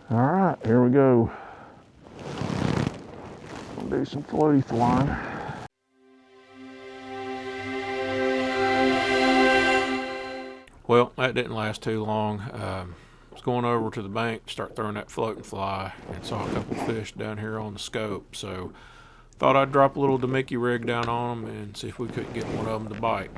All right, here we go. We'll do some floaty flying. Well, that didn't last too long. I was going over to the bank to start throwing that floating fly and saw a couple fish down here on the scope. So thought I'd drop a little demicky rig down on them and see if we couldn't get one of them to bite.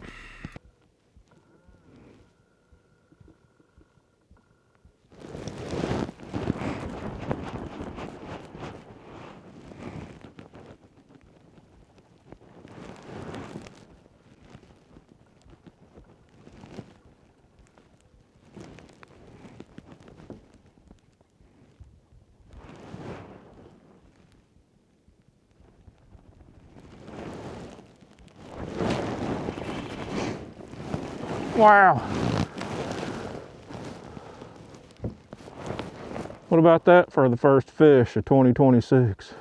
Wow. What about that for the first fish of 2026?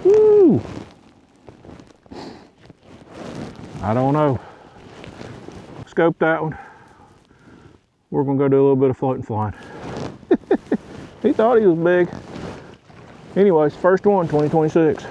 Woo! I don't know. Scope that one. We're gonna go do a little bit of floating flying. He thought he was big. Anyways, first one, 2026.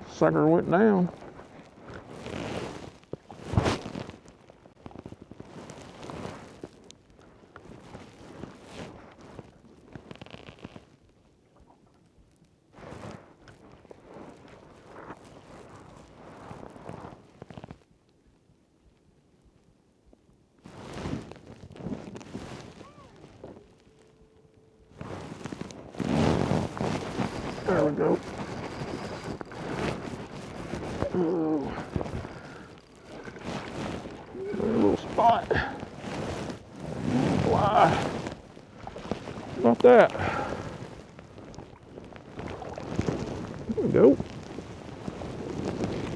Sucker went down. There we go. Oh, a little spot. Fly. How about that? There we go.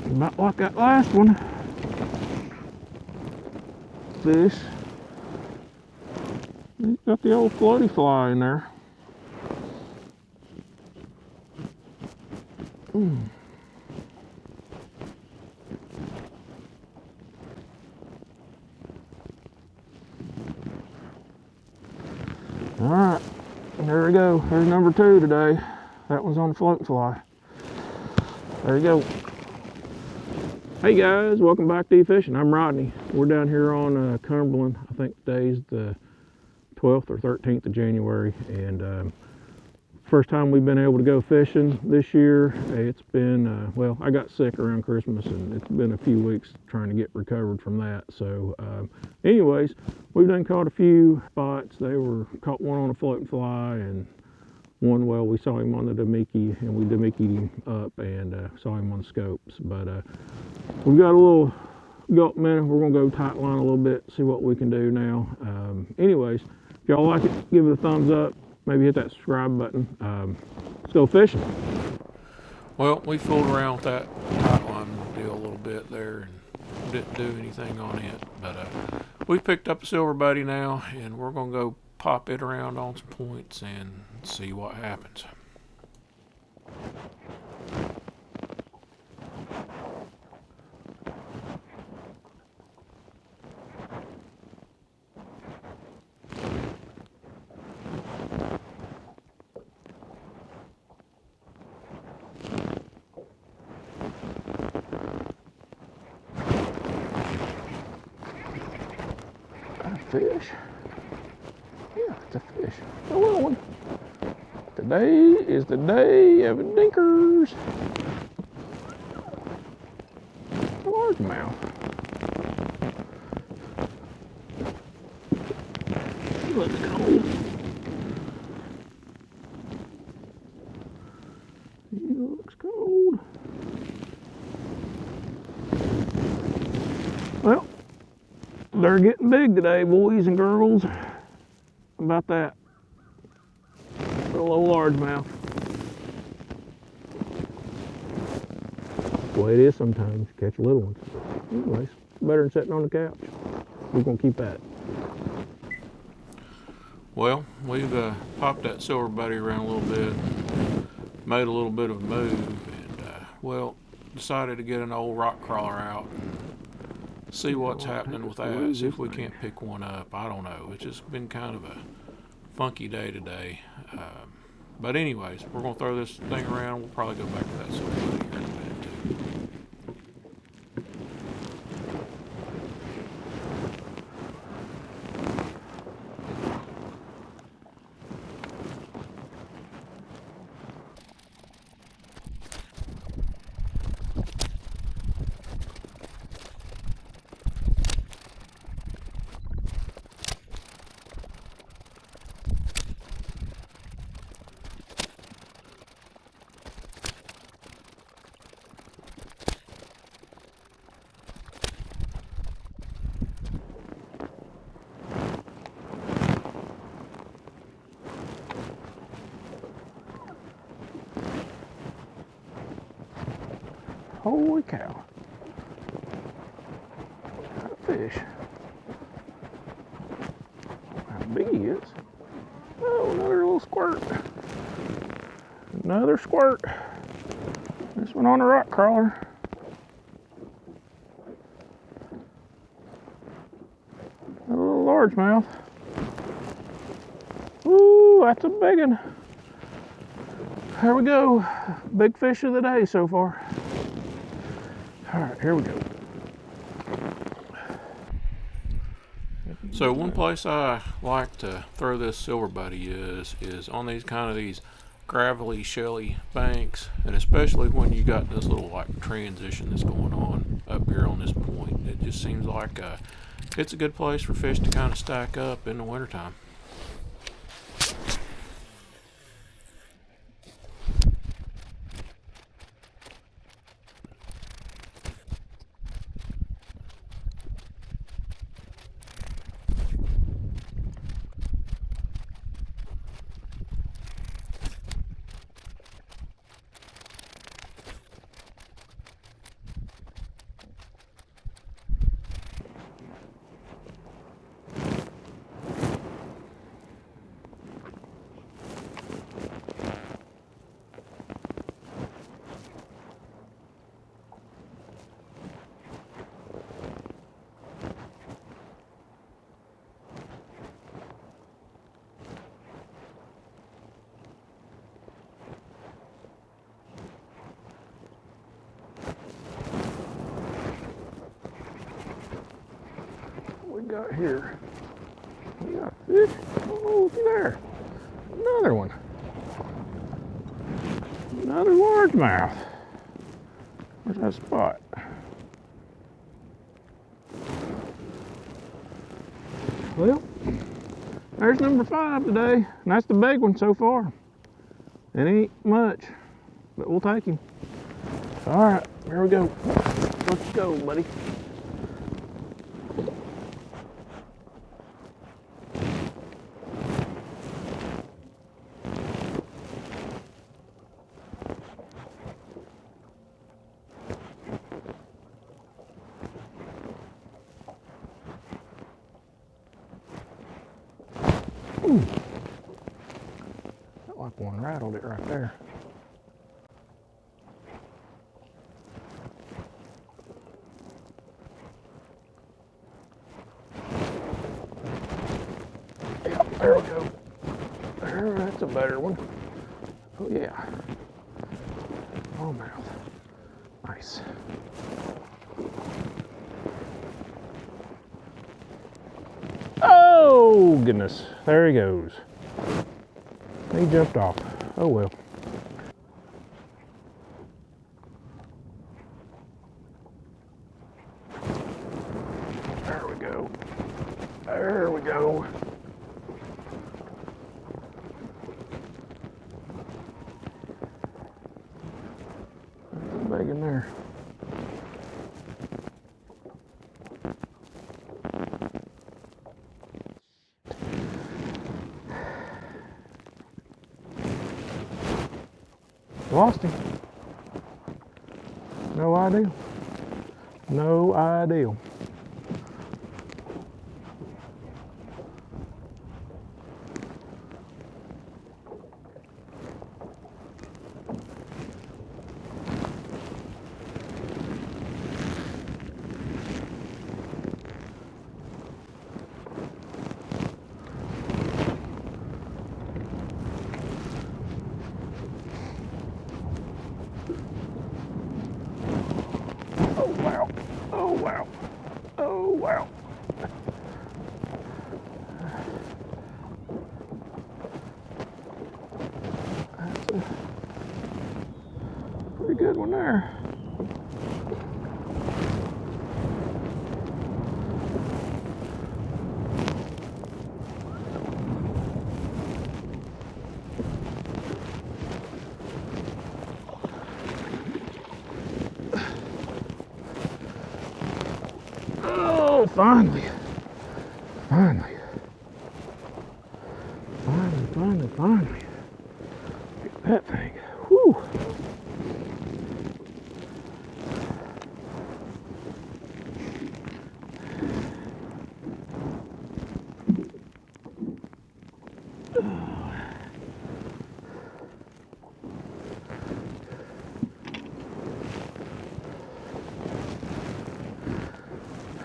About like that last one. Fish. He's got the old floaty fly in there. All right, there we go. There's number 2 today. That one's on the float fly. There you go. Hey guys, welcome back to eFishin. I'm Rodney. We're down here on Cumberland. I think today's the 12th or 13th of January, and first time we've been able to go fishing this year. It's been, well, I got sick around Christmas, and it's been a few weeks trying to get recovered from that. So anyways, we've done caught a few spots. Caught one on a floating fly, and one, well, we saw him on the demicky, and we demikied him up and saw him on the scopes. But we've got a little minute. We're gonna go tight line a little bit, see what we can do now. Anyways, if y'all like it, give it a thumbs up. Maybe hit that subscribe button. Let's go fishing. Well, we fooled around with that tight line deal a little bit there and didn't do anything on it. But we picked up a silver buddy now, and we're going to go pop it around on some points and see what happens. Fish? Yeah, it's a fish. A little one. Today is the day of dinkers. Largemouth. He looks cold. He looks cold. Well, they're getting big today, boys and girls. How about that? Little old largemouth. That's the way it is sometimes. You catch little ones. Anyways, better than sitting on the couch. We're gonna keep at it. Well, we've popped that silver buddy around a little bit, made a little bit of a move, and well, decided to get an old rock crawler out and see what's happening with that. See if we can't pick one up. I don't know. It's just been kind of a funky day today. But anyways, we're gonna throw this thing around. We'll probably go back to that silver buddy here in a minute too. Holy cow. Got a fish. How big he is. Oh, another little squirt. Another squirt. This one on a rock crawler. A little largemouth. Ooh, that's a big one. There we go. Big fish of the day so far. All right, here we go. So one place I like to throw this silver buddy is on these gravelly, shelly banks, and especially when you got this little like transition that's going on up here on this point. It just seems like it's a good place for fish to kind of stack up in the wintertime. What we got here? We got fish. Oh, look there. Another one. Another largemouth. Where's that spot? Well, there's number 5 today, and that's the big one so far. It ain't much, but we'll take him. All right, here we go. Let's go, buddy. Ooh. Felt like one rattled it right there. Yep, there we go. There, that's a better one. Oh yeah. Oh, mouth. Nice. Oh goodness, there he goes. He jumped off. Oh well. There we go. There we go. There's a big in there. Lost him. No idea. No idea. Oh wow. Oh wow. Oh wow. That's a pretty good one there. Oh, finally. Finally. Finally. Get that thing. Whew.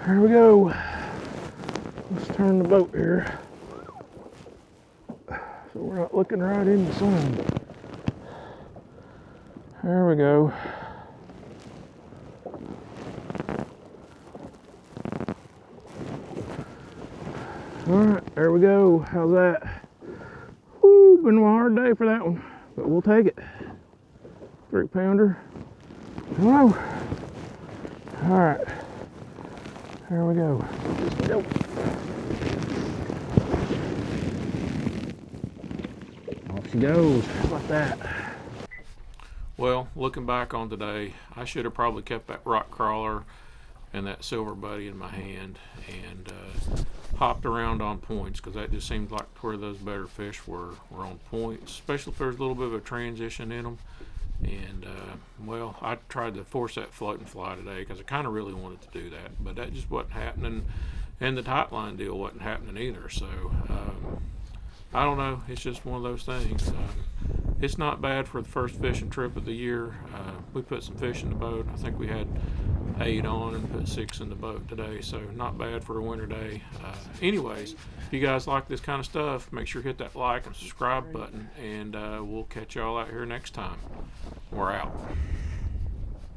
Here we go. Let's turn the boat here so we're not looking right in the sun. There we go. Alright, there we go. How's that? Woo, been a hard day for that one, but we'll take it. 3-pounder. Hello. Alright. There we go. Go. Off she goes. How about that? Well, looking back on today, I should have probably kept that rock crawler and that silver buddy in my hand and hopped around on points, because that just seems like where those better fish were on points, especially if there's a little bit of a transition in them. And well, I tried to force that float and fly today because I kind of really wanted to do that, but that just wasn't happening, and the tight line deal wasn't happening either. So I don't know, it's just one of those things. It's not bad for the first fishing trip of the year. We put some fish in the boat. I think we had 8 on and put 6 in the boat today, so not bad for a winter day. Anyways, if you guys like this kind of stuff, make sure to hit that like and subscribe button, and we'll catch y'all out here next time. We're out.